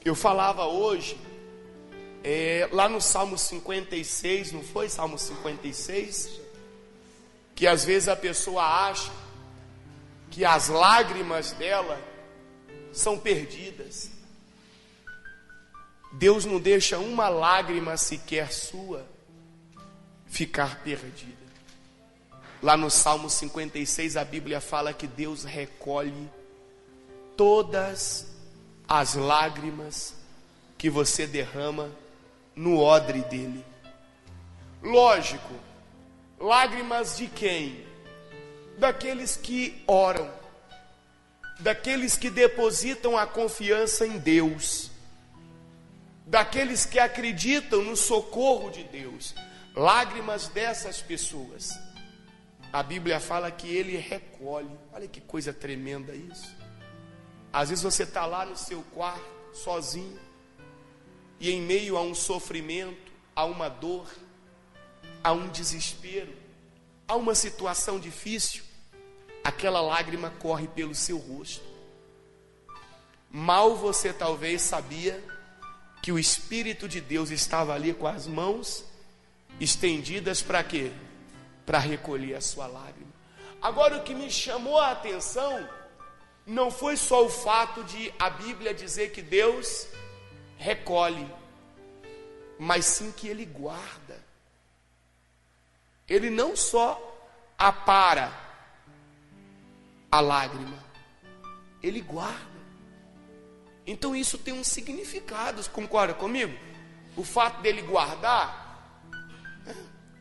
Eu falava hoje, lá no Salmo 56, não foi? Salmo 56, que às vezes a pessoa acha que as lágrimas dela são perdidas. Deus não deixa uma lágrima sequer sua ficar perdida. Lá no Salmo 56 a Bíblia fala que Deus recolhe todas as lágrimas que você derrama no odre dele. Lógico, lágrimas de quem? Daqueles que oram, daqueles que depositam a confiança em Deus, daqueles que acreditam no socorro de Deus. Lágrimas dessas pessoas, a Bíblia fala que Ele recolhe. Olha que coisa tremenda isso. Às vezes você está lá no seu quarto, sozinho, e em meio a um sofrimento, a uma dor, a um desespero, a uma situação difícil, aquela lágrima corre pelo seu rosto. Mal você talvez sabia que o Espírito de Deus estava ali com as mãos estendidas para quê? Para recolher a sua lágrima. Agora, o que me chamou a atenção não foi só o fato de a Bíblia dizer que Deus recolhe, mas sim que Ele guarda. Ele não só apara a lágrima, Ele guarda. Então isso tem um significado, concorda comigo? O fato dele guardar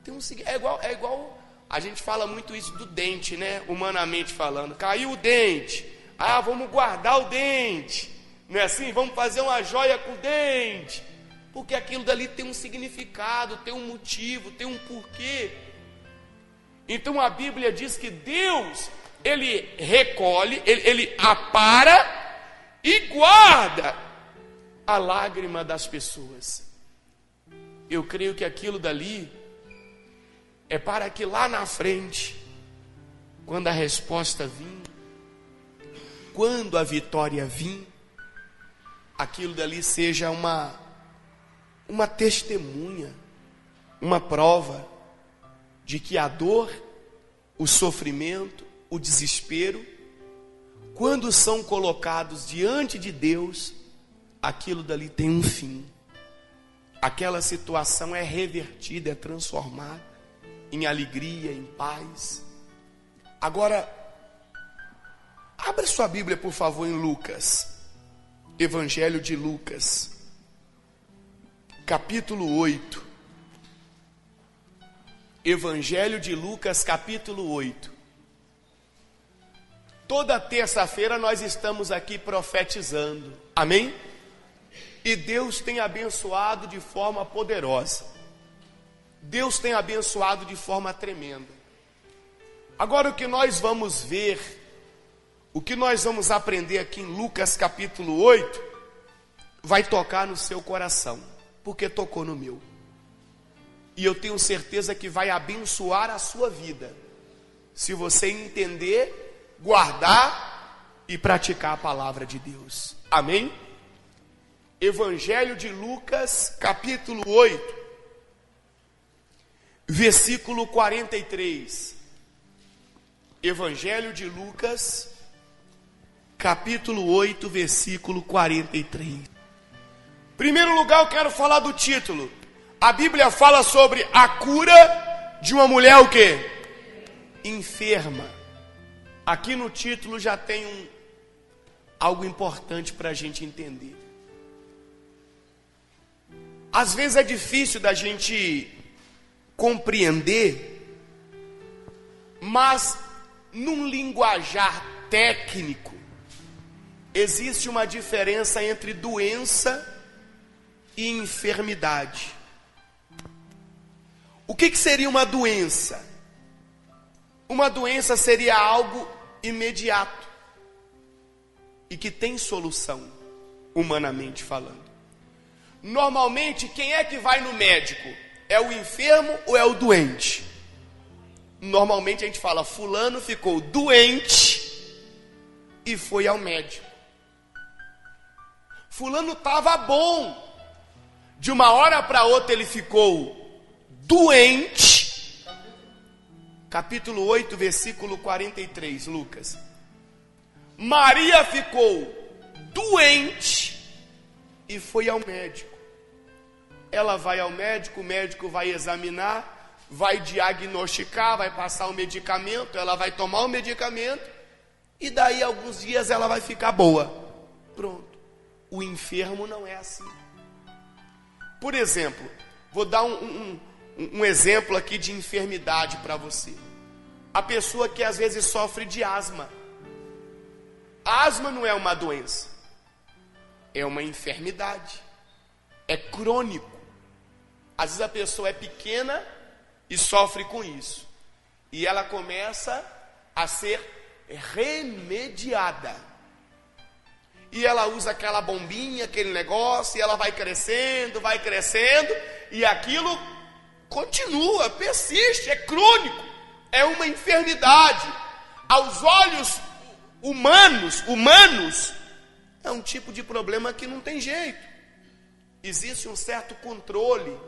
tem um significado. É igual a gente fala muito isso do dente, né? Humanamente falando, caiu o dente, vamos guardar o dente, não é assim? Vamos fazer uma joia com o dente, porque aquilo dali tem um significado, tem um motivo, tem um porquê. Então a Bíblia diz que Deus, Ele recolhe, Ele apara e guarda a lágrima das pessoas. Eu creio que aquilo dali é para que lá na frente, quando a resposta vir, quando a vitória vir, aquilo dali seja uma testemunha, uma prova de que a dor, o sofrimento, o desespero, quando são colocados diante de Deus, aquilo dali tem um fim. Aquela situação é revertida, é transformada em alegria, em paz. Agora, abra sua Bíblia, por favor, em Lucas. Evangelho de Lucas, capítulo 8. Evangelho de Lucas, capítulo 8. Toda terça-feira nós estamos aqui profetizando, amém? E Deus tem abençoado de forma poderosa. Deus tem abençoado de forma tremenda. Agora o que nós vamos ver, o que nós vamos aprender aqui em Lucas capítulo 8, vai tocar no seu coração, porque tocou no meu. E eu tenho certeza que vai abençoar a sua vida, se você entender, guardar e praticar a palavra de Deus. Amém? Evangelho de Lucas, capítulo 8, versículo 43. Evangelho de Lucas, capítulo 8, versículo 43. Primeiro lugar, eu quero falar do título. A Bíblia fala sobre a cura de uma mulher o quê? Enferma. Aqui no título já tem algo importante para a gente entender. Às vezes é difícil da gente compreender, mas num linguajar técnico, existe uma diferença entre doença e enfermidade. O que seria uma doença? Uma doença seria algo imediato e que tem solução, humanamente falando. Normalmente, quem é que vai no médico? É o enfermo ou é o doente? Normalmente a gente fala, fulano ficou doente e foi ao médico. Fulano estava bom. De uma hora para outra ele ficou doente. Capítulo 8, versículo 43, Lucas. Maria ficou doente e foi ao médico. Ela vai ao médico, o médico vai examinar, vai diagnosticar, vai passar o medicamento, ela vai tomar o medicamento e daí a alguns dias ela vai ficar boa. Pronto. O enfermo não é assim. Por exemplo, vou dar um exemplo aqui de enfermidade para você. A pessoa que às vezes sofre de asma. A asma não é uma doença, é uma enfermidade, é crônico. Às vezes a pessoa é pequena e sofre com isso, e ela começa a ser remediada, e ela usa aquela bombinha, aquele negócio, e ela vai crescendo, e aquilo continua, persiste, é crônico, é uma enfermidade. Aos olhos humanos, é um tipo de problema que não tem jeito. Existe um certo controle,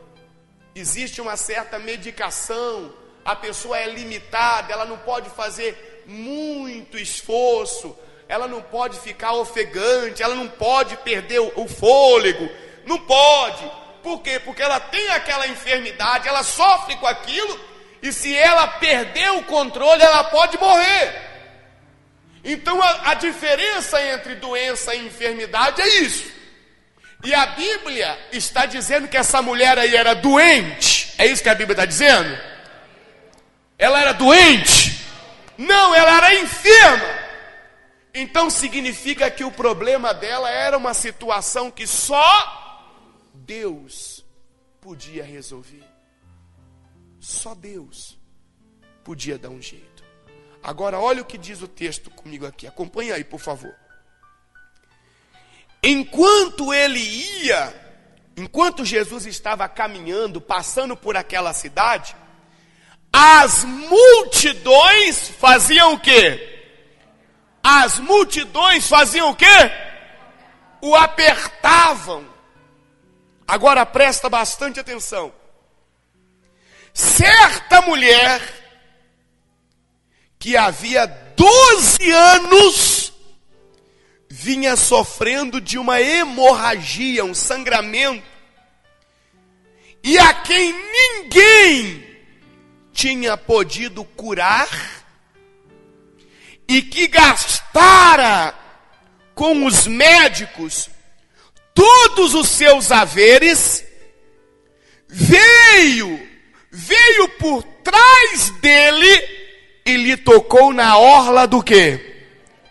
existe uma certa medicação, a pessoa é limitada, ela não pode fazer muito esforço, ela não pode ficar ofegante, ela não pode perder o fôlego, não pode. Por quê? Porque ela tem aquela enfermidade, ela sofre com aquilo, e se ela perder o controle, ela pode morrer. Então a diferença entre doença e enfermidade é isso. E a Bíblia está dizendo que essa mulher aí era doente. É isso que a Bíblia está dizendo? Ela era doente? Não, ela era enferma. Então significa que o problema dela era uma situação que só Deus podia resolver. Só Deus podia dar um jeito. Agora olha o que diz o texto comigo aqui. Acompanha aí, por favor. Enquanto Jesus estava caminhando, passando por aquela cidade, as multidões faziam o quê? As multidões faziam o quê? O apertavam. Agora presta bastante atenção. Certa mulher que havia 12 anos vinha sofrendo de uma hemorragia, um sangramento, e a quem ninguém tinha podido curar, e que gastara com os médicos todos os seus haveres, veio por trás dele e lhe tocou na orla do quê?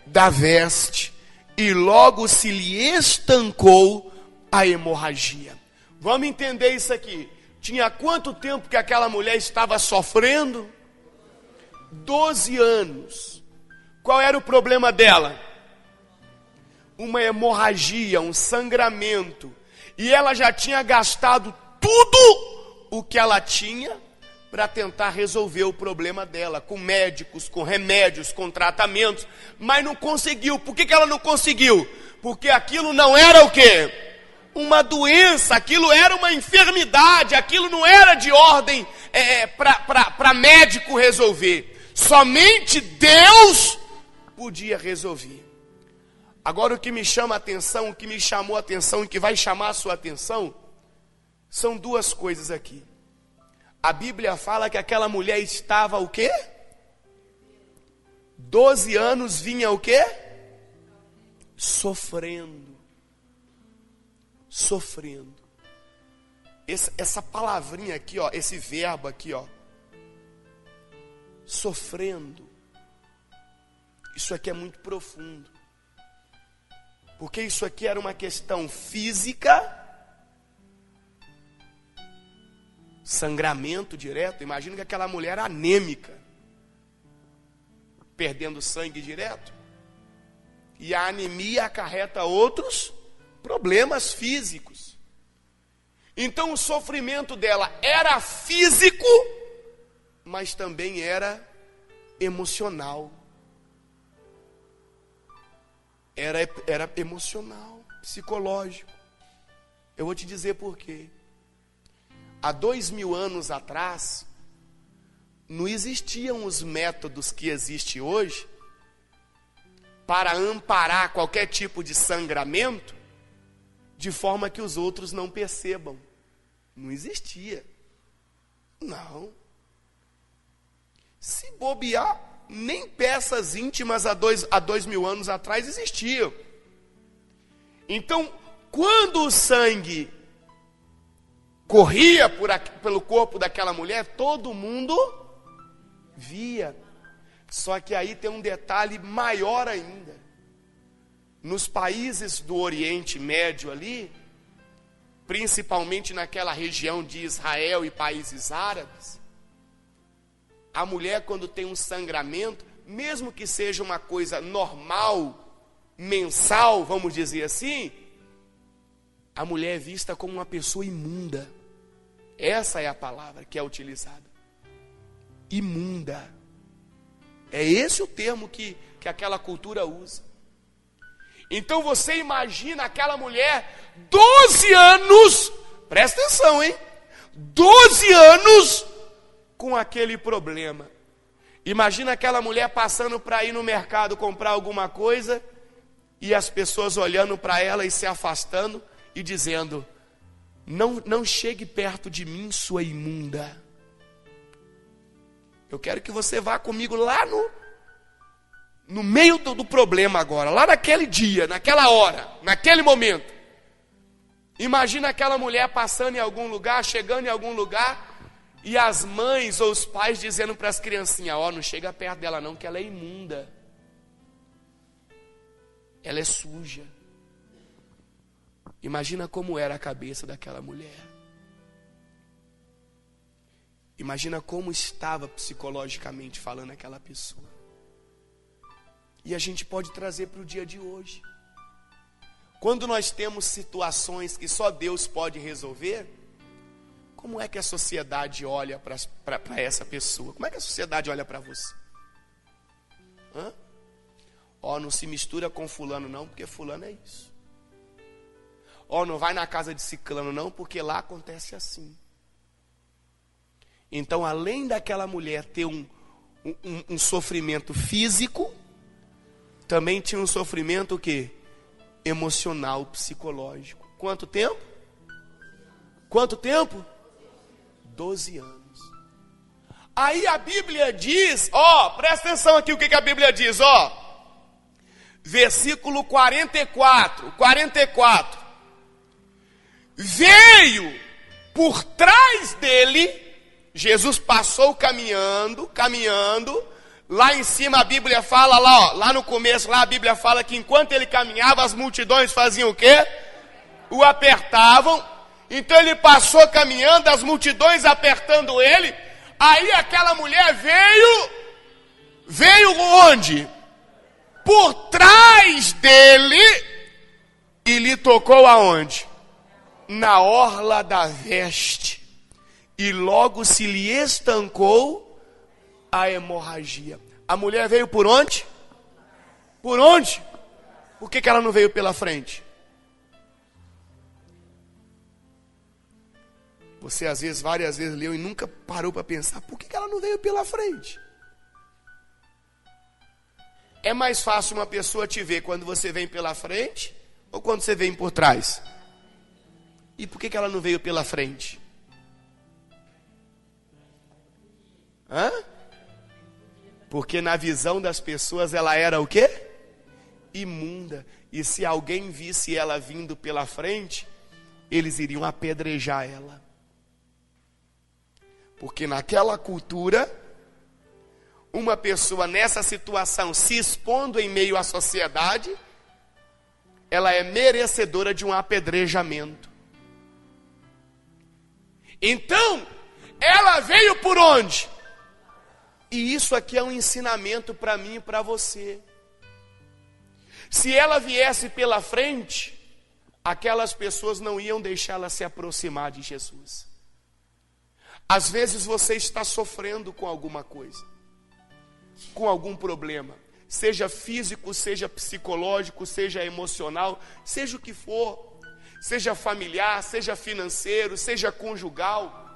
Da veste. E logo se lhe estancou a hemorragia. Vamos entender isso aqui. Tinha quanto tempo que aquela mulher estava sofrendo? 12 anos. Qual era o problema dela? Uma hemorragia, um sangramento. E ela já tinha gastado tudo o que ela tinha para tentar resolver o problema dela, com médicos, com remédios, com tratamentos, mas não conseguiu. Por que ela não conseguiu? Porque aquilo não era o quê? Uma doença, aquilo era uma enfermidade, aquilo não era de ordem para médico resolver. Somente Deus podia resolver. Agora o que me chama a atenção, o que me chamou a atenção e que vai chamar a sua atenção, são duas coisas aqui. A Bíblia fala que aquela mulher estava o quê? 12 anos vinha o quê? Sofrendo. Sofrendo. Essa palavrinha aqui, ó, esse verbo aqui, ó. Sofrendo. Isso aqui é muito profundo. Porque isso aqui era uma questão física, sangramento direto. Imagina que aquela mulher era anêmica, perdendo sangue direto. E a anemia acarreta outros problemas físicos. Então o sofrimento dela era físico, mas também era emocional. Era emocional, psicológico. Eu vou te dizer por quê. Há 2000 anos atrás, não existiam os métodos que existem hoje para amparar qualquer tipo de sangramento de forma que os outros não percebam. Não existia. Não. Se bobear, nem peças íntimas há 2000 anos atrás existiam. Então, quando o sangue corria pelo corpo daquela mulher, todo mundo via. Só que aí tem um detalhe maior ainda. Nos países do Oriente Médio ali, principalmente naquela região de Israel e países árabes, a mulher, quando tem um sangramento, mesmo que seja uma coisa normal, mensal, vamos dizer assim, a mulher é vista como uma pessoa imunda. Essa é a palavra que é utilizada. Imunda. É esse o termo que aquela cultura usa. Então você imagina aquela mulher, 12 anos, presta atenção, hein? 12 anos com aquele problema. Imagina aquela mulher passando para ir no mercado comprar alguma coisa e as pessoas olhando para ela e se afastando e dizendo: não chegue perto de mim, sua imunda. Eu quero que você vá comigo lá no meio do problema agora, lá naquele dia, naquela hora, naquele momento. Imagina aquela mulher passando em algum lugar, chegando em algum lugar, e as mães ou os pais dizendo para as criancinhas: ó, não chega perto dela não, que ela é imunda. Ela é suja. Imagina como era a cabeça daquela mulher. Imagina como estava psicologicamente falando aquela pessoa. E a gente pode trazer para o dia de hoje. Quando nós temos situações que só Deus pode resolver, como é que a sociedade olha para essa pessoa? Como é que a sociedade olha para você? Ó, não se mistura com fulano não, porque fulano é isso. Ó, não vai na casa de ciclano não, porque lá acontece assim. Então, além daquela mulher ter um sofrimento físico, também tinha um sofrimento o quê? Emocional, psicológico. Quanto tempo? Quanto tempo? 12 anos. Aí a Bíblia diz, ó, presta atenção aqui o que a Bíblia diz, ó. Versículo 44. Veio por trás dele, Jesus passou caminhando, lá em cima a Bíblia fala, lá no começo, lá a Bíblia fala que enquanto ele caminhava, as multidões faziam o quê? O apertavam. Então ele passou caminhando, as multidões apertando ele. Aí aquela mulher veio onde? Por trás dele e lhe tocou aonde? Na orla da veste. E logo se lhe estancou a hemorragia. A mulher veio por onde? Por onde? Por que ela não veio pela frente? Você às vezes, várias vezes leu e nunca parou para pensar, por que ela não veio pela frente? É mais fácil uma pessoa te ver quando você vem pela frente ou quando você vem por trás? E por que ela não veio pela frente? Porque na visão das pessoas ela era o quê? Imunda. E se alguém visse ela vindo pela frente, eles iriam apedrejar ela. Porque naquela cultura, uma pessoa nessa situação, se expondo em meio à sociedade, ela é merecedora de um apedrejamento. Então, ela veio por onde? E isso aqui é um ensinamento para mim e para você. Se ela viesse pela frente, aquelas pessoas não iam deixá-la se aproximar de Jesus. Às vezes você está sofrendo com alguma coisa, com algum problema. seja físico, seja psicológico, seja emocional, seja o que for, seja familiar, seja financeiro, seja conjugal.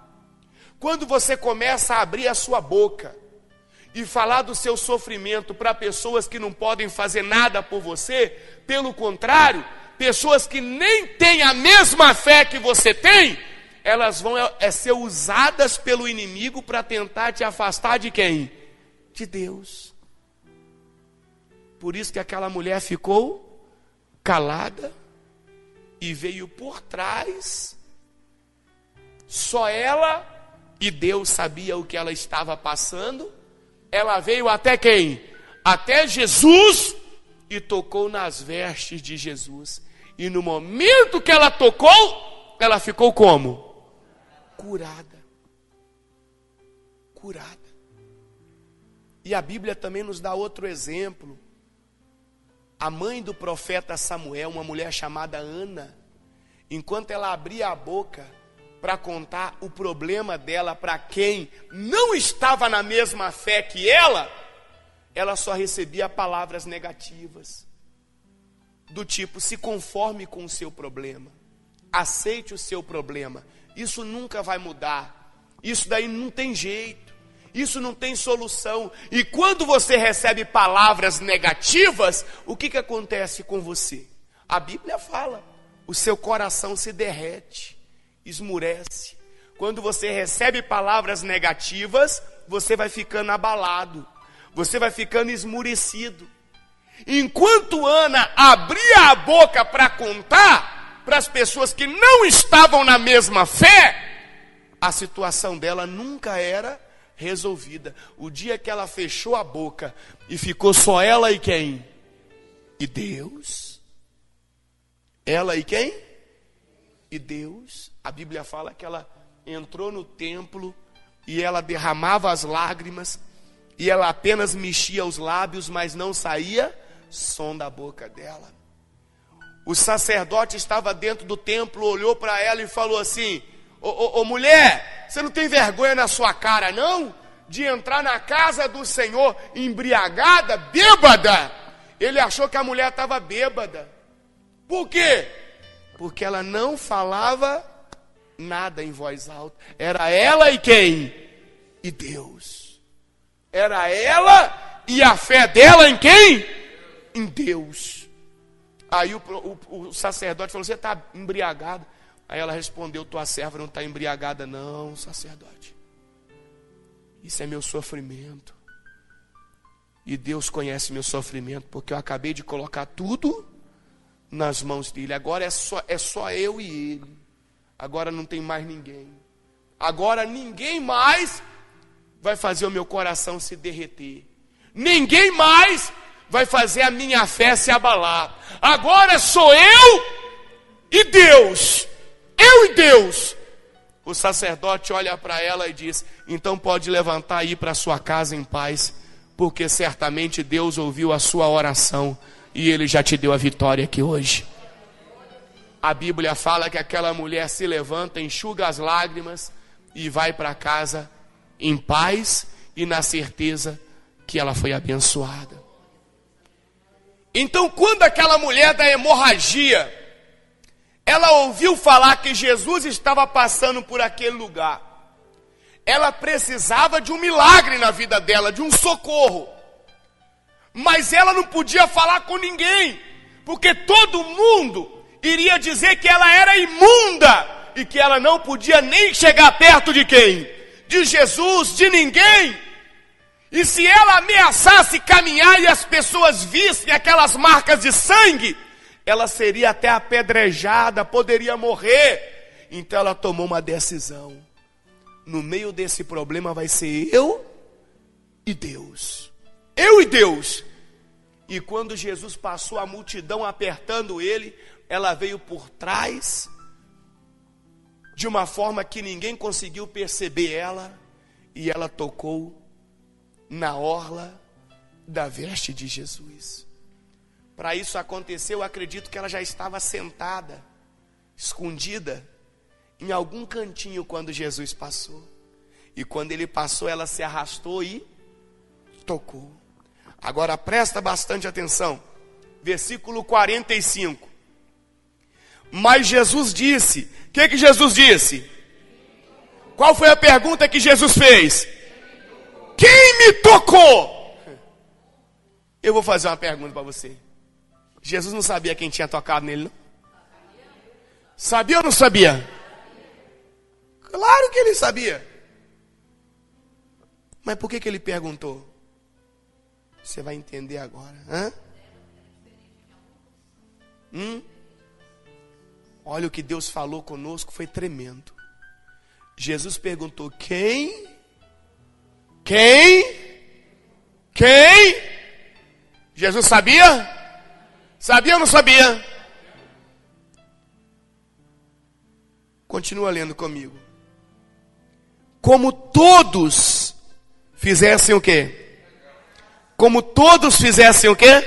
Quando você começa a abrir a sua boca e falar do seu sofrimento para pessoas que não podem fazer nada por você, pelo contrário, pessoas que nem têm a mesma fé que você tem, elas vão ser usadas pelo inimigo para tentar te afastar de quem? De Deus. Por isso que aquela mulher ficou calada e veio por trás. Só ela e Deus sabia o que ela estava passando. Ela veio até quem? Até Jesus e tocou nas vestes de Jesus. E no momento que ela tocou, ela ficou como? Curada. Curada. E a Bíblia também nos dá outro exemplo. A mãe do profeta Samuel, uma mulher chamada Ana, enquanto ela abria a boca para contar o problema dela para quem não estava na mesma fé que ela só recebia palavras negativas. Do tipo, se conforme com o seu problema, aceite o seu problema, isso nunca vai mudar, isso daí não tem jeito, isso não tem solução. E quando você recebe palavras negativas, o que acontece com você? A Bíblia fala, o seu coração se derrete, esmurece. Quando você recebe palavras negativas, você vai ficando abalado, você vai ficando esmurecido. Enquanto Ana abria a boca para contar para as pessoas que não estavam na mesma fé, a situação dela nunca era resolvida. O dia que ela fechou a boca e ficou só ela e quem? E Deus. Ela e quem? E Deus. A Bíblia fala que ela entrou no templo e ela derramava as lágrimas e ela apenas mexia os lábios, mas não saía som da boca dela. O sacerdote estava dentro do templo, olhou para ela e falou assim: ô mulher, você não tem vergonha na sua cara não? De entrar na casa do Senhor embriagada, bêbada? Ele achou que a mulher estava bêbada. Por quê? Porque ela não falava nada em voz alta. Era ela e quem? E Deus. Era ela e a fé dela em quem? Em Deus. Aí o sacerdote falou: você está embriagada? Aí ela respondeu: tua serva não está embriagada não, sacerdote. Isso é meu sofrimento. E Deus conhece meu sofrimento, porque eu acabei de colocar tudo nas mãos dele. Agora é só eu e ele. Agora não tem mais ninguém. Agora ninguém mais vai fazer o meu coração se derreter. Ninguém mais vai fazer a minha fé se abalar. Agora sou eu e Deus. Eu e Deus. O sacerdote olha para ela e diz: então pode levantar e ir para sua casa em paz, porque certamente Deus ouviu a sua oração e Ele já te deu a vitória aqui hoje. A Bíblia fala que aquela mulher se levanta, enxuga as lágrimas e vai para casa em paz e na certeza que ela foi abençoada. Então, quando aquela mulher da hemorragia, ela ouviu falar que Jesus estava passando por aquele lugar, ela precisava de um milagre na vida dela, de um socorro. Mas ela não podia falar com ninguém, porque todo mundo iria dizer que ela era imunda e que ela não podia nem chegar perto de quem? De Jesus, de ninguém. E se ela ameaçasse caminhar e as pessoas vissem aquelas marcas de sangue, ela seria até apedrejada, poderia morrer. Então ela tomou uma decisão: no meio desse problema vai ser eu e Deus. Eu e Deus. E quando Jesus passou, a multidão apertando ele, ela veio por trás, de uma forma que ninguém conseguiu perceber ela, e ela tocou na orla da veste de Jesus. Para isso acontecer, eu acredito que ela já estava sentada, escondida, em algum cantinho quando Jesus passou. E quando ele passou, ela se arrastou e tocou. Agora presta bastante atenção. Versículo 45. Mas Jesus disse. O que Jesus disse? Qual foi a pergunta que Jesus fez? Quem me tocou? Eu vou fazer uma pergunta para você. Jesus não sabia quem tinha tocado nele, não? Sabia ou não sabia? Claro que ele sabia. Mas por que ele perguntou? Você vai entender agora. Olha o que Deus falou conosco, foi tremendo. Jesus perguntou: quem? Jesus sabia? Sabia ou não sabia? Continua lendo comigo. Como todos fizessem o quê? Como todos fizessem o quê?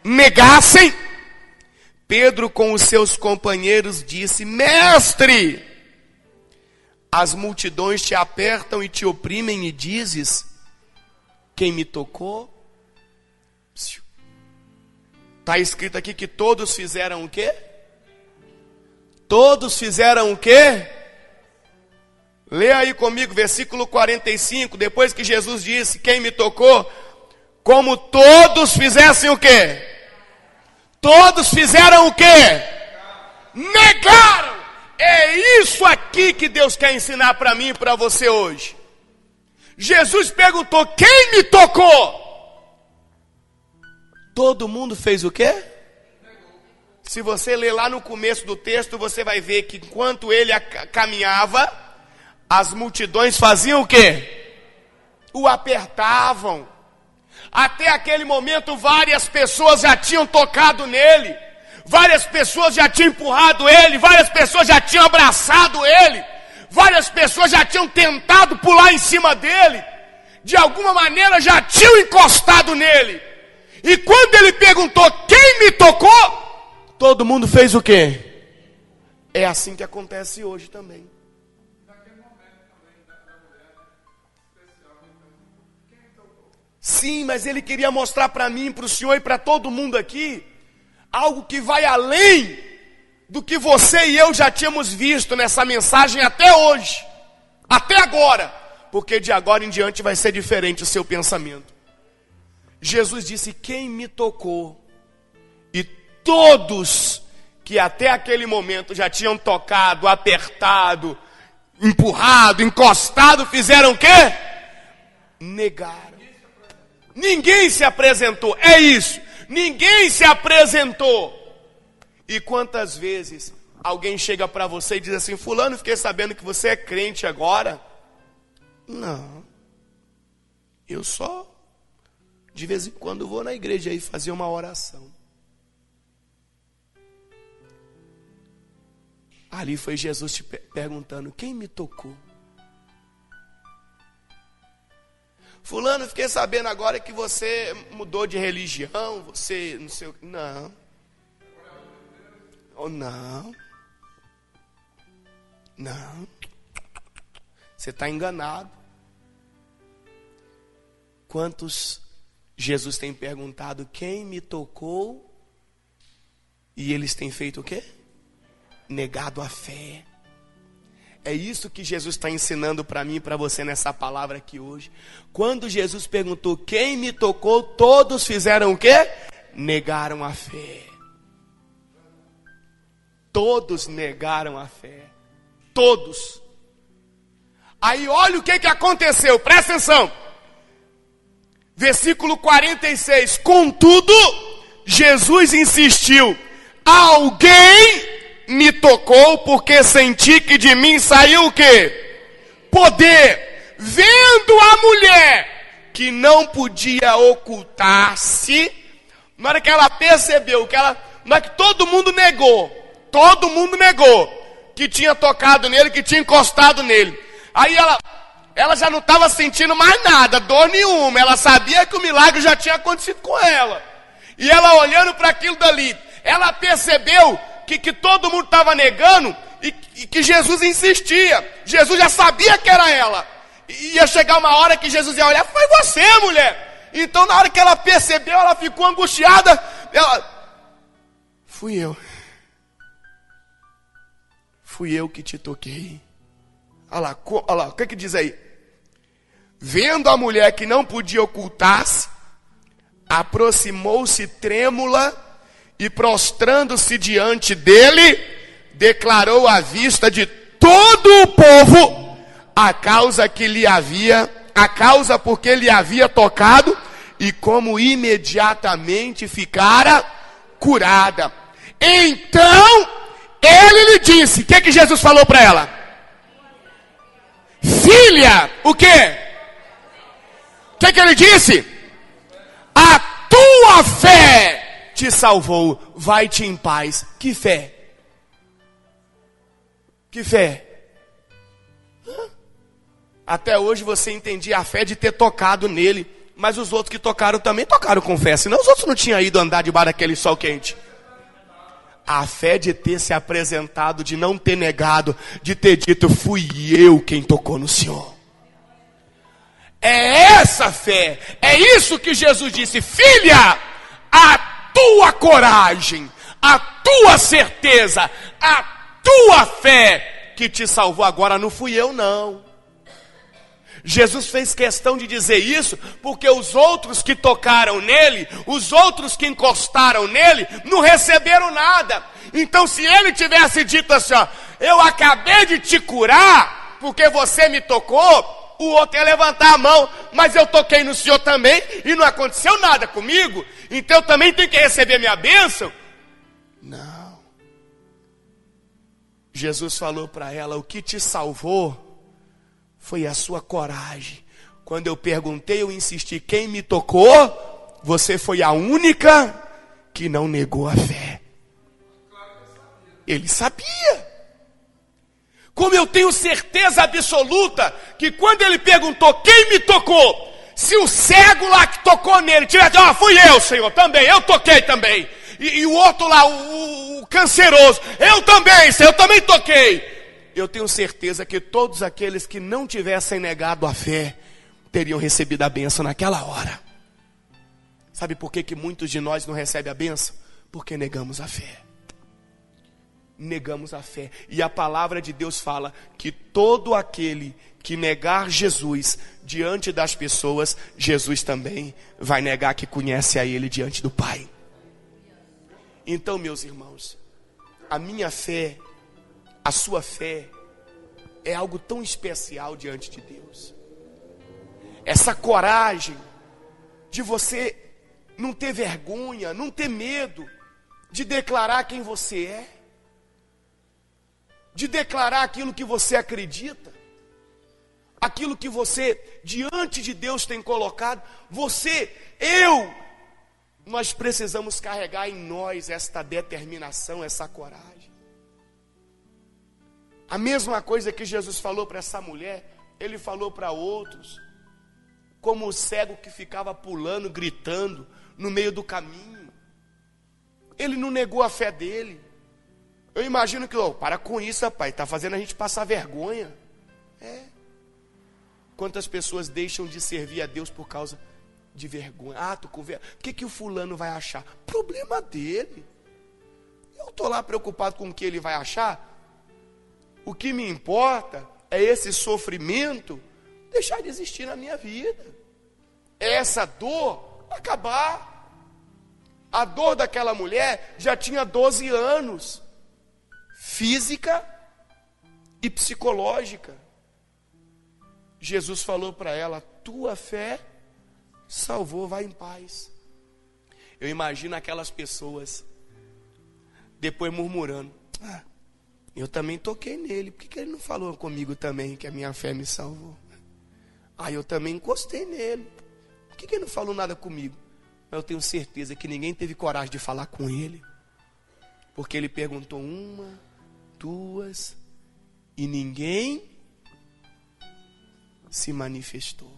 Negassem. Pedro com os seus companheiros disse: Mestre, as multidões te apertam e te oprimem e dizes: quem me tocou? Está escrito aqui que todos fizeram o quê? Todos fizeram o quê? Lê aí comigo, versículo 45, depois que Jesus disse: quem me tocou? Como todos fizessem o quê? Todos fizeram o quê? Negaram. É isso aqui que Deus quer ensinar para mim e para você hoje. Jesus perguntou: quem me tocou? Todo mundo fez o quê? Se você ler lá no começo do texto, você vai ver que enquanto ele caminhava, as multidões faziam o quê? O apertavam. Até aquele momento várias pessoas já tinham tocado nele, várias pessoas já tinham empurrado ele, várias pessoas já tinham abraçado ele, várias pessoas já tinham tentado pular em cima dele, de alguma maneira já tinham encostado nele. E quando ele perguntou: quem me tocou? Todo mundo fez o quê? É assim que acontece hoje também. Sim, mas ele queria mostrar para mim, para o senhor e para todo mundo aqui, algo que vai além do que você e eu já tínhamos visto nessa mensagem até hoje, até agora, porque de agora em diante vai ser diferente o seu pensamento. Jesus disse: quem me tocou? E todos que até aquele momento já tinham tocado, apertado, empurrado, encostado, fizeram o quê? Negaram. Ninguém se apresentou, é isso, ninguém se apresentou. E quantas vezes alguém chega para você e diz assim: fulano, fiquei sabendo que você é crente agora. Não, eu só de vez em quando vou na igreja aí fazer uma oração. Ali foi Jesus te perguntando: quem me tocou? Fulano, fiquei sabendo agora que você mudou de religião, você não sei o que. Não. Oh, não. Não. Você está enganado. Quantos Jesus tem perguntado: quem me tocou? E eles têm feito o quê? Negado a fé. É isso que Jesus está ensinando para mim e para você nessa palavra aqui hoje. Quando Jesus perguntou: quem me tocou? Todos fizeram o quê? Negaram a fé. Todos negaram a fé. Todos. Aí olha o que aconteceu, presta atenção. Versículo 46. Contudo, Jesus insistiu: alguém me tocou, porque senti que de mim saiu o quê? Poder. Vendo a mulher que não podia ocultar-se, na hora que ela percebeu que na hora que todo mundo negou que tinha tocado nele, que tinha encostado nele. Aí ela já não estava sentindo mais nada, dor nenhuma. Ela sabia que o milagre já tinha acontecido com ela. E ela olhando para aquilo dali, ela percebeu que todo mundo estava negando e que Jesus insistia. Jesus já sabia que era ela. E ia chegar uma hora que Jesus ia olhar: foi você, mulher. Então na hora que ela percebeu, ela ficou angustiada. Fui eu que te toquei. Olha lá, o que diz aí? Vendo a mulher que não podia ocultar-se, aproximou-se trêmula e prostrando-se diante dele, declarou à vista de todo o povo a causa porque lhe havia tocado e como imediatamente ficara curada. Então ele lhe disse, o que Jesus falou para ela? Filha, o quê? O que ele disse? A tua fé te salvou, vai-te em paz. Que fé? Que fé? Até hoje você entendia a fé de ter tocado nele, mas os outros que tocaram também tocaram com fé, senão os outros não tinham ido andar debaixo daquele sol quente. A fé de ter se apresentado, de não ter negado, de ter dito, fui eu quem tocou no Senhor. É essa fé, é isso que Jesus disse, filha, a tua coragem, a tua certeza, a tua fé que te salvou. Agora não fui eu não. Jesus fez questão de dizer isso, porque os outros que tocaram nele, os outros que encostaram nele, não receberam nada. Então se ele tivesse dito assim, ó, eu acabei de te curar, porque você me tocou, o outro ia levantar a mão, mas eu toquei no Senhor também, e não aconteceu nada comigo, então eu também tenho que receber minha bênção. Não. Jesus falou para ela, o que te salvou foi a sua coragem. Quando eu perguntei, eu insisti, quem me tocou? Você foi a única que não negou a fé. Ele sabia. Como eu tenho certeza absoluta que quando ele perguntou quem me tocou, se o cego lá que tocou nele tivesse dito, fui eu, Senhor, também, eu toquei também. E o outro lá, o canceroso, eu também, Senhor, eu também toquei. Eu tenho certeza que todos aqueles que não tivessem negado a fé, teriam recebido a bênção naquela hora. Sabe por que muitos de nós não recebem a bênção? Porque negamos a fé. Negamos a fé. E a palavra de Deus fala que todo aquele que negar Jesus diante das pessoas, Jesus também vai negar que conhece a Ele diante do Pai. Então, meus irmãos, a minha fé, a sua fé, é algo tão especial diante de Deus. Essa coragem de você não ter vergonha, não ter medo de declarar quem você é, de declarar aquilo que você acredita, aquilo que você diante de Deus tem colocado. Nós precisamos carregar em nós esta determinação, essa coragem. A mesma coisa que Jesus falou para essa mulher, ele falou para outros, como o cego que ficava pulando, gritando no meio do caminho. Ele não negou a fé dele. Eu imagino que, para com isso, rapaz, está fazendo a gente passar vergonha. Quantas pessoas deixam de servir a Deus por causa de vergonha? Tô com vergonha. O que o fulano vai achar? Problema dele. Eu estou lá preocupado com o que ele vai achar. O que me importa é esse sofrimento deixar de existir na minha vida. É essa dor acabar. A dor daquela mulher já tinha 12 anos. Física e psicológica. Jesus falou para ela, tua fé salvou, vai em paz. Eu imagino aquelas pessoas depois murmurando, eu também toquei nele, por que ele não falou comigo também que a minha fé me salvou? Eu também encostei nele, por que ele não falou nada comigo? Mas eu tenho certeza que ninguém teve coragem de falar com ele, porque ele perguntou 1, 2, e ninguém se manifestou.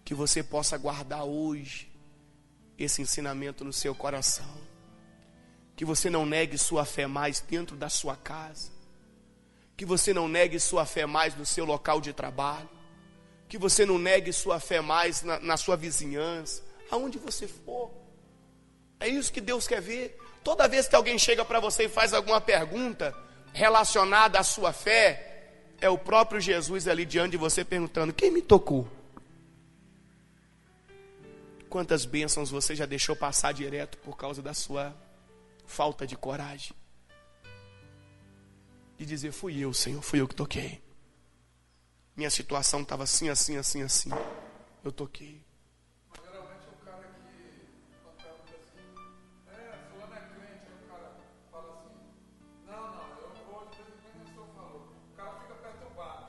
Que você possa guardar hoje esse ensinamento no seu coração. Que você não negue sua fé mais dentro da sua casa. Que você não negue sua fé mais no seu local de trabalho. que você não negue sua fé mais na sua vizinhança, aonde você for. É isso que Deus quer ver. Toda vez que alguém chega para você e faz alguma pergunta relacionada à sua fé, é o próprio Jesus ali diante de você perguntando: quem me tocou? Quantas bênçãos você já deixou passar direto por causa da sua falta de coragem? De dizer: fui eu, Senhor, fui eu que toquei. Minha situação estava assim, assim, assim, assim. Eu toquei. Mas geralmente o cara que, quando pergunta assim, fulano é crente, o cara fala assim, não, eu vou de vez em quando o senhor falou. O cara fica perturbado,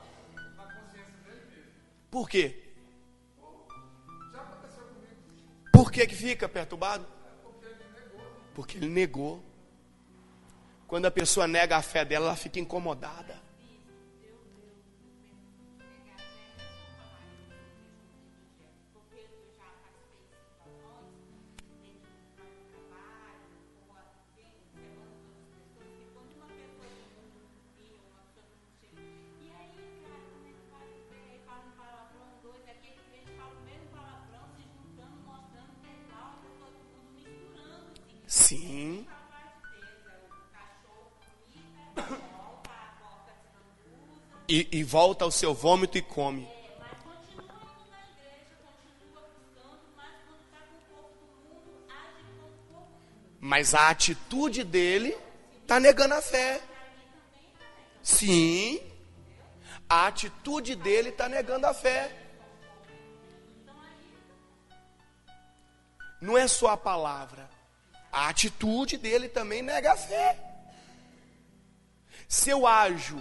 na consciência dele mesmo. Por quê? Já aconteceu comigo. Por que fica perturbado? Porque ele negou. Porque ele negou. Quando a pessoa nega a fé dela, ela fica incomodada. Sim. E volta ao seu vômito e come. Mas a atitude dele está negando a fé. Sim. A atitude dele está negando a fé. Não é só a palavra. A atitude dele também nega a fé. Se eu ajo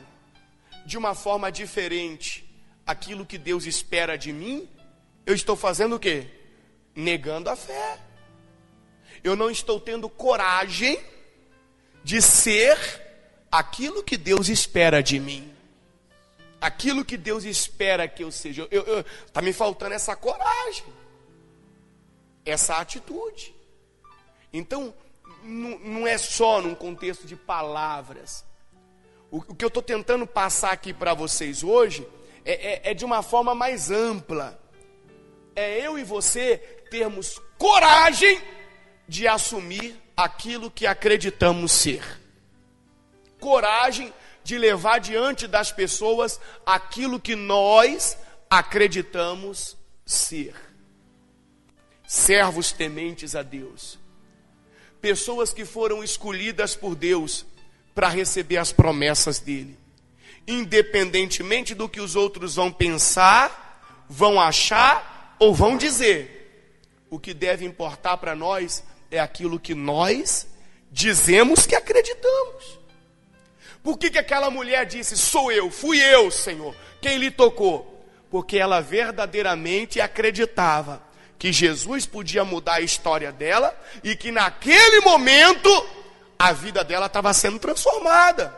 de uma forma diferente aquilo que Deus espera de mim, eu estou fazendo o quê? Negando a fé. Eu não estou tendo coragem de ser aquilo que Deus espera de mim. Aquilo que Deus espera que eu seja. Está me faltando essa coragem, essa atitude. Então, não é só num contexto de palavras. O que eu estou tentando passar aqui para vocês hoje é de uma forma mais ampla. É eu e você termos coragem de assumir aquilo que acreditamos ser. Coragem de levar diante das pessoas aquilo que nós acreditamos ser. Servos tementes a Deus. Pessoas que foram escolhidas por Deus para receber as promessas dele. Independentemente do que os outros vão pensar, vão achar ou vão dizer. O que deve importar para nós é aquilo que nós dizemos que acreditamos. Por que aquela mulher disse: sou eu, fui eu, Senhor, quem lhe tocou? Porque ela verdadeiramente acreditava que Jesus podia mudar a história dela e que naquele momento a vida dela estava sendo transformada.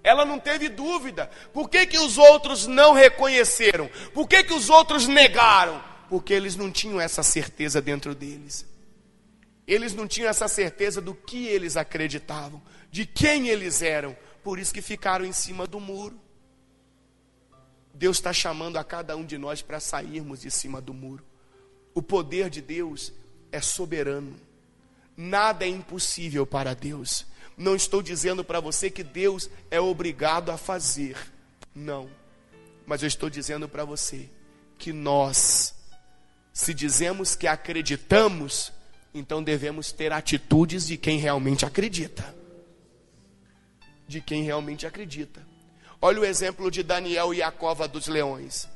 Ela não teve dúvida. Por que os outros não reconheceram? Por que os outros negaram? Porque eles não tinham essa certeza dentro deles. Eles não tinham essa certeza do que eles acreditavam, de quem eles eram. Por isso que ficaram em cima do muro. Deus está chamando a cada um de nós para sairmos de cima do muro. O poder de Deus é soberano. Nada é impossível para Deus. Não estou dizendo para você que Deus é obrigado a fazer. Não. Mas eu estou dizendo para você que nós, se dizemos que acreditamos, então devemos ter atitudes de quem realmente acredita. De quem realmente acredita. Olha o exemplo de Daniel e a cova dos leões.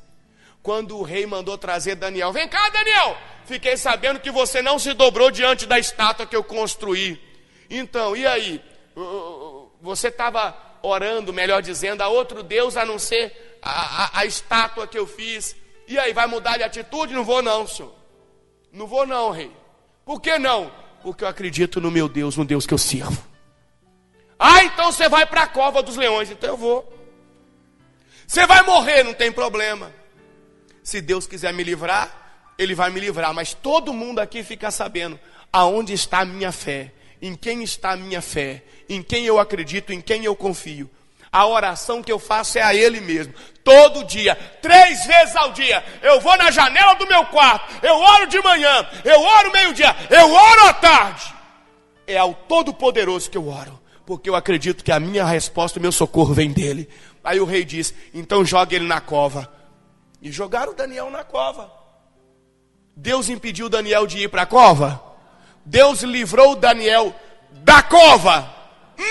Quando o rei mandou trazer Daniel: vem cá, Daniel, fiquei sabendo que você não se dobrou diante da estátua que eu construí. Então, e aí? Você estava orando, melhor dizendo, a outro Deus a não ser a estátua que eu fiz. E aí, vai mudar de atitude? Não vou não, senhor. Não vou não, rei. Por que não? Porque eu acredito no meu Deus, no Deus que eu sirvo. Ah, então você vai para a cova dos leões. Então eu vou. Você vai morrer, não tem problema. Se Deus quiser me livrar, Ele vai me livrar. Mas todo mundo aqui fica sabendo aonde está a minha fé, em quem está a minha fé, em quem eu acredito, em quem eu confio. A oração que eu faço é a Ele mesmo. todo dia, 3 vezes ao dia. Eu vou na janela do meu quarto, eu oro de manhã, eu oro meio-dia, eu oro à tarde. É ao Todo-Poderoso que eu oro, porque eu acredito que a minha resposta, o meu socorro vem dele. Aí o rei disse: então jogue ele na cova. E jogaram Daniel na cova. Deus impediu Daniel de ir para a cova? Deus livrou Daniel da cova?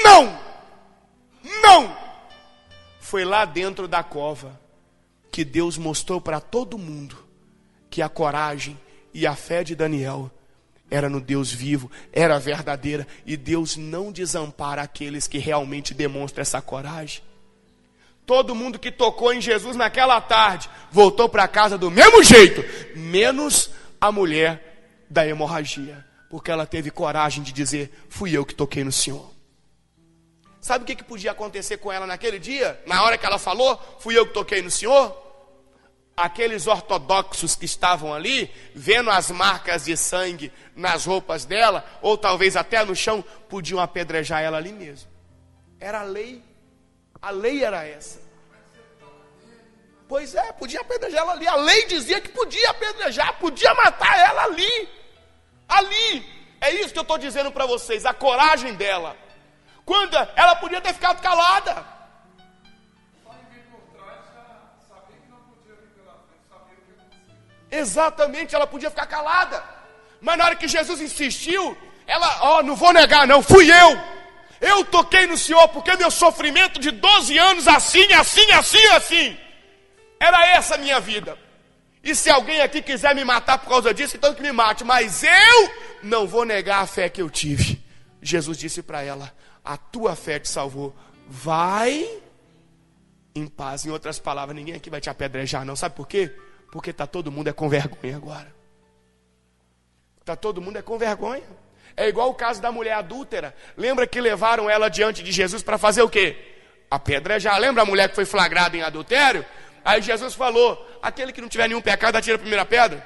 Não! Não! Foi lá dentro da cova que Deus mostrou para todo mundo que a coragem e a fé de Daniel era no Deus vivo, era verdadeira. E Deus não desampara aqueles que realmente demonstram essa coragem. Todo mundo que tocou em Jesus naquela tarde voltou para casa do mesmo jeito, menos a mulher da hemorragia, porque ela teve coragem de dizer: fui eu que toquei no Senhor. Sabe o que podia acontecer com ela naquele dia? Na hora que ela falou: fui eu que toquei no Senhor? Aqueles ortodoxos que estavam ali, vendo as marcas de sangue nas roupas dela, ou talvez até no chão, podiam apedrejar ela ali mesmo. Era a lei. A lei era essa. Pois é, podia apedrejar ela ali. A lei dizia que podia apedrejar, podia matar ela ali. Ali. É isso que eu estou dizendo para vocês, a coragem dela. Quando ela podia ter ficado calada. Só em vir por trás já sabia que não podia vir pela frente, sabia o que acontecia. Exatamente, ela podia ficar calada. Mas na hora que Jesus insistiu, ela: não vou negar não, fui eu. Eu toquei no Senhor porque meu sofrimento de 12 anos assim. Era essa a minha vida. E se alguém aqui quiser me matar por causa disso, então que me mate. Mas eu não vou negar a fé que eu tive. Jesus disse para ela: a tua fé te salvou. Vai em paz. Em outras palavras, ninguém aqui vai te apedrejar não. Sabe por quê? Porque está todo mundo com vergonha agora. Está todo mundo com vergonha. É igual o caso da mulher adúltera. Lembra que levaram ela diante de Jesus para fazer o quê? Apedrejar. Lembra a mulher que foi flagrada em adultério? Aí Jesus falou: aquele que não tiver nenhum pecado, atira a primeira pedra.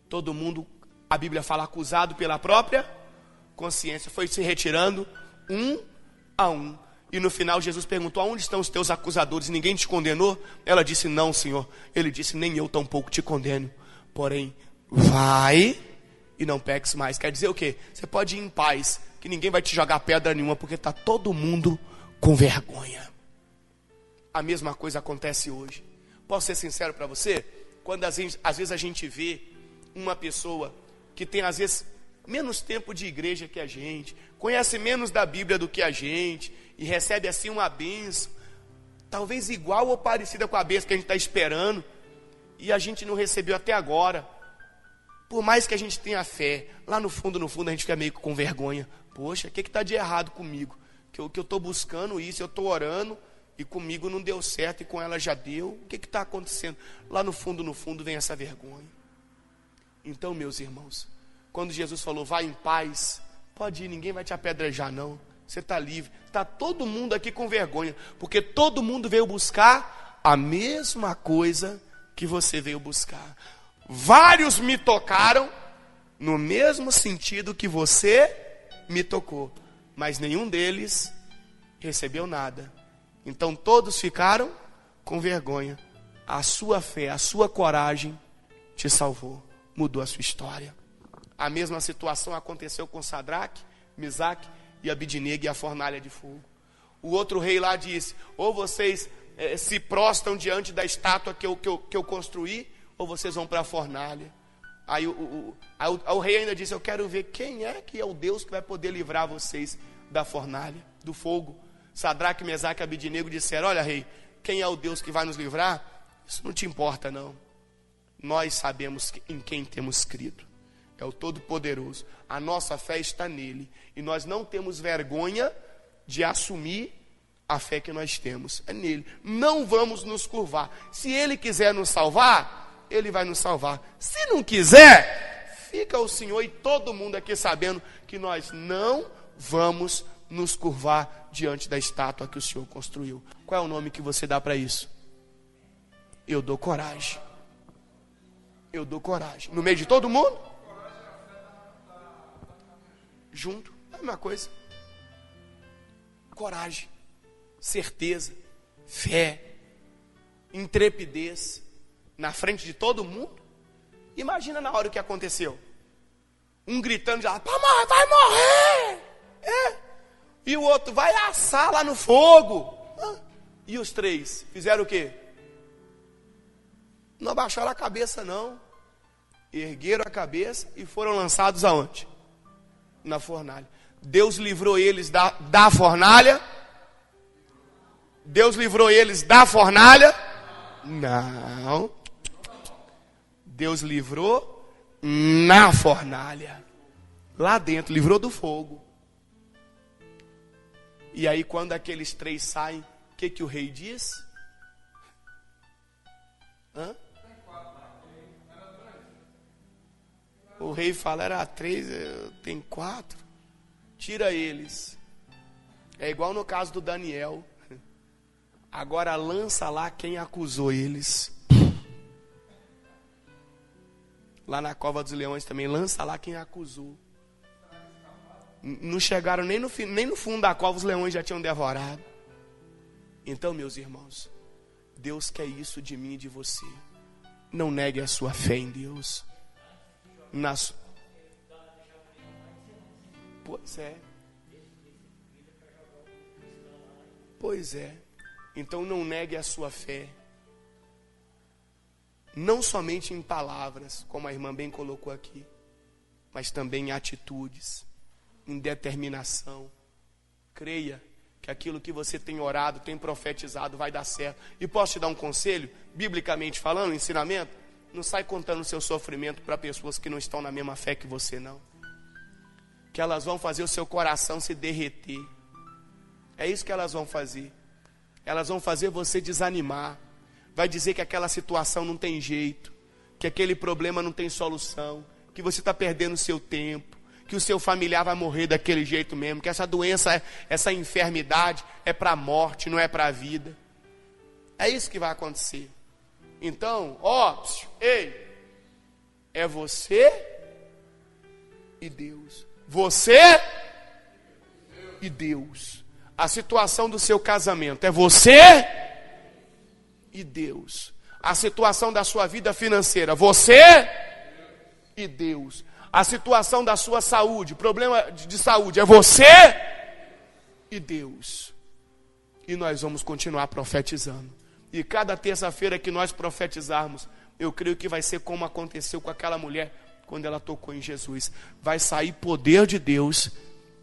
Todo mundo, a Bíblia fala, acusado pela própria consciência, foi se retirando um a um. E no final Jesus perguntou: aonde estão os teus acusadores? Ninguém te condenou? Ela disse: não, Senhor. Ele disse: nem eu tampouco te condeno. Porém, vai e não peques mais. Quer dizer o quê? Você pode ir em paz, que ninguém vai te jogar pedra nenhuma, porque está todo mundo com vergonha. A mesma coisa acontece hoje. Posso ser sincero para você? Quando às vezes a gente vê uma pessoa que tem às vezes menos tempo de igreja que a gente, conhece menos da Bíblia do que a gente, e recebe assim uma bênção, talvez igual ou parecida com a bênção que a gente está esperando, e a gente não recebeu até agora. Por mais que a gente tenha fé, lá no fundo a gente fica meio com vergonha. Poxa, o que está de errado comigo? Que eu estou buscando isso, eu estou orando, e comigo não deu certo, e com ela já deu. O que está acontecendo? Lá no fundo vem essa vergonha. Então, meus irmãos, quando Jesus falou: vai em paz, pode ir, ninguém vai te apedrejar não. Você está livre. Está todo mundo aqui com vergonha, porque todo mundo veio buscar a mesma coisa que você veio buscar. Vários me tocaram no mesmo sentido que você me tocou, mas nenhum deles recebeu nada. Então todos ficaram com vergonha. A sua fé, a sua coragem te salvou, mudou a sua história. A mesma situação aconteceu com Sadraque, Mesaque e Abidnego e a fornalha de fogo. O outro rei lá disse: ou vocês se prostram diante da estátua que eu construí, ou vocês vão para a fornalha. Aí o rei ainda disse: eu quero ver quem é que é o Deus que vai poder livrar vocês da fornalha, do fogo. Sadraque, Mesaque e Abidnego disseram: olha, rei, quem é o Deus que vai nos livrar? Isso não te importa não. Nós sabemos em quem temos crido. É o Todo-Poderoso. A nossa fé está nele. E nós não temos vergonha de assumir a fé que nós temos. É nele. Não vamos nos curvar. Se ele quiser nos salvar, ele vai nos salvar. Se não quiser, fica o Senhor e todo mundo aqui sabendo que nós não vamos nos curvar diante da estátua que o Senhor construiu. Qual é o nome que você dá para isso? Eu dou coragem. Eu dou coragem. No meio de todo mundo? Junto. É a mesma coisa. Coragem. Certeza. Fé. intrepidez, na frente de todo mundo. Imagina na hora o que aconteceu. Um gritando já, vai morrer! E o outro, vai assar lá no fogo. E os três fizeram o quê? Não abaixaram a cabeça não. Ergueram a cabeça e foram lançados aonde? Na fornalha. Deus livrou eles da fornalha? Deus livrou eles da fornalha? Não. Deus livrou na fornalha. Lá dentro, livrou do fogo. E aí quando aqueles três saem, o que o rei diz? O rei fala, era 3, tem 4. Tira eles. É igual no caso do Daniel. Agora lança lá quem acusou eles. Lá na cova dos leões também, lança lá quem acusou. Não chegaram nem no fundo da cova, os leões já tinham devorado. Então, meus irmãos, Deus quer isso de mim e de você. Não negue a sua fé em Deus. Pois é. Pois é. Então não negue a sua fé. Não somente em palavras, como a irmã bem colocou aqui, mas também em atitudes, em determinação. Creia que aquilo que você tem orado, tem profetizado, vai dar certo. E posso te dar um conselho, biblicamente falando, ensinamento? Não sai contando o seu sofrimento para pessoas que não estão na mesma fé que você, não. Que elas vão fazer o seu coração se derreter. É isso que elas vão fazer. Elas vão fazer você desanimar. Vai dizer que aquela situação não tem jeito, que aquele problema não tem solução, que você está perdendo o seu tempo, que o seu familiar vai morrer daquele jeito mesmo, que essa doença, essa enfermidade é para a morte, não é para a vida. É isso que vai acontecer. Então, é você e Deus. Você e Deus. A situação do seu casamento é você e Deus. A situação da sua vida financeira, você e Deus. A situação da sua saúde, problema de saúde, é você e Deus. E nós vamos continuar profetizando. E cada terça-feira que nós profetizarmos, eu creio que vai ser como aconteceu com aquela mulher quando ela tocou em Jesus. Vai sair poder de Deus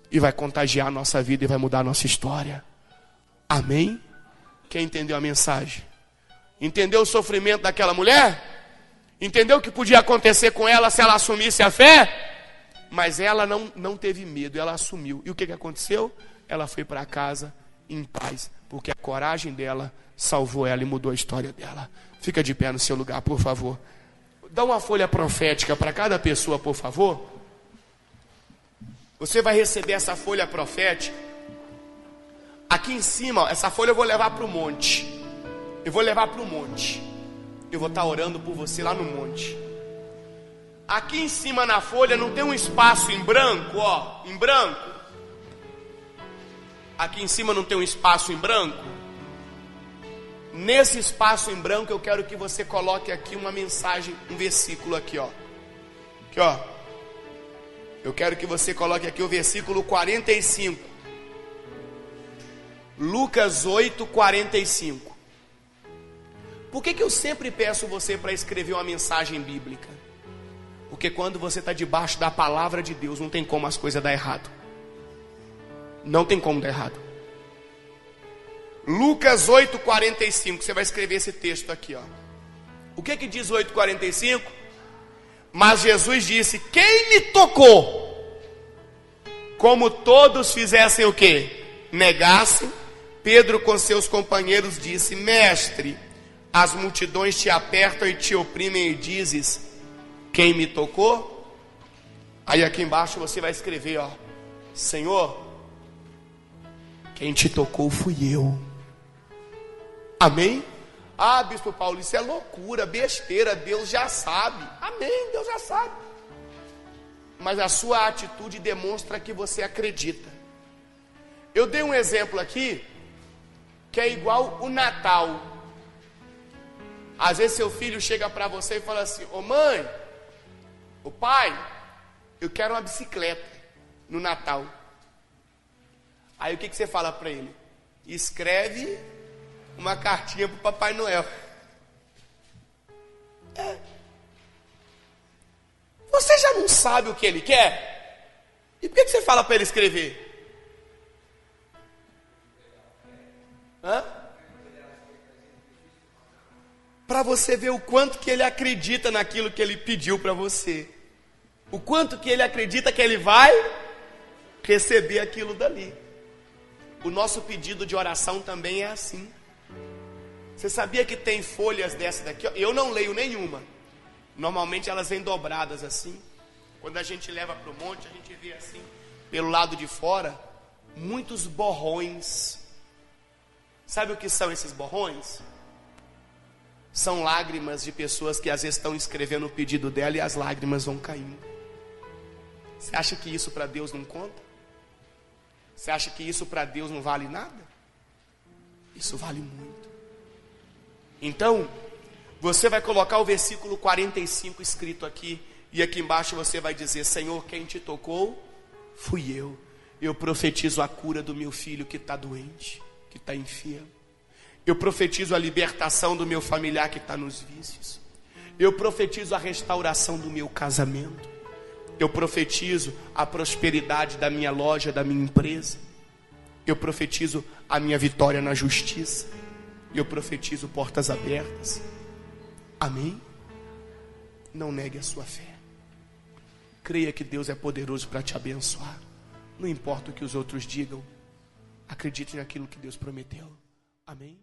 e vai contagiar a nossa vida e vai mudar a nossa história. Amém? Quem entendeu a mensagem? Entendeu o sofrimento daquela mulher? Entendeu o que podia acontecer com ela se ela assumisse a fé? Mas ela não teve medo, ela assumiu. E o que aconteceu? Ela foi para casa em paz, porque a coragem dela salvou ela e mudou a história dela. Fica de pé no seu lugar, por favor. Dá uma folha profética para cada pessoa, por favor. Você vai receber essa folha profética. Aqui em cima, ó, essa folha eu vou levar para o monte. Eu vou levar para o monte. Eu vou estar orando por você lá no monte. Aqui em cima na folha não tem um espaço em branco, ó, em branco. Aqui em cima não tem um espaço em branco. Nesse espaço em branco eu quero que você coloque aqui uma mensagem, um versículo aqui, ó. Aqui, ó. Eu quero que você coloque aqui o versículo 45. Lucas 8, 45. Por que eu sempre peço você para escrever uma mensagem bíblica? Porque quando você está debaixo da palavra de Deus, não tem como as coisas dar errado. Não tem como dar errado. Lucas 8, 45. Você vai escrever esse texto aqui, ó. O que diz 8, 45? Mas Jesus disse: quem me tocou? Como todos fizessem o quê? Negassem. Pedro com seus companheiros disse: mestre, as multidões te apertam e te oprimem e dizes: quem me tocou? Aí aqui embaixo você vai escrever, ó: Senhor, quem te tocou fui eu. Amém? Ah, Bispo Paulo, isso é loucura, besteira, Deus já sabe. Amém, Deus já sabe. Mas a sua atitude demonstra que você acredita. Eu dei um exemplo aqui, que é igual o Natal. Às vezes seu filho chega para você e fala assim: ô mãe, ô pai, eu quero uma bicicleta no Natal. Aí o que você fala para ele? Escreve uma cartinha para o Papai Noel. Você já não sabe o que ele quer? E por que você fala para ele escrever? Para você ver o quanto que ele acredita naquilo que ele pediu para você. O quanto que ele acredita que ele vai receber aquilo dali. O nosso pedido de oração também é assim. Você sabia que tem folhas dessa daqui? Eu não leio nenhuma. Normalmente elas vêm dobradas assim. Quando a gente leva para o monte, a gente vê assim, pelo lado de fora, muitos borrões. Sabe o que são esses borrões? São lágrimas de pessoas que às vezes estão escrevendo o pedido dela e as lágrimas vão caindo. Você acha que isso para Deus não conta? Você acha que isso para Deus não vale nada? Isso vale muito. Então, você vai colocar o versículo 45 escrito aqui, e aqui embaixo você vai dizer: Senhor, quem te tocou? Fui eu. Eu profetizo a cura do meu filho que está doente, que está enfermo. Eu profetizo a libertação do meu familiar que está nos vícios. Eu profetizo a restauração do meu casamento. Eu profetizo a prosperidade da minha loja, da minha empresa. Eu profetizo a minha vitória na justiça. Eu profetizo portas abertas. Amém? Não negue a sua fé. Creia que Deus é poderoso para te abençoar. Não importa o que os outros digam. Acredite naquilo que Deus prometeu. Amém?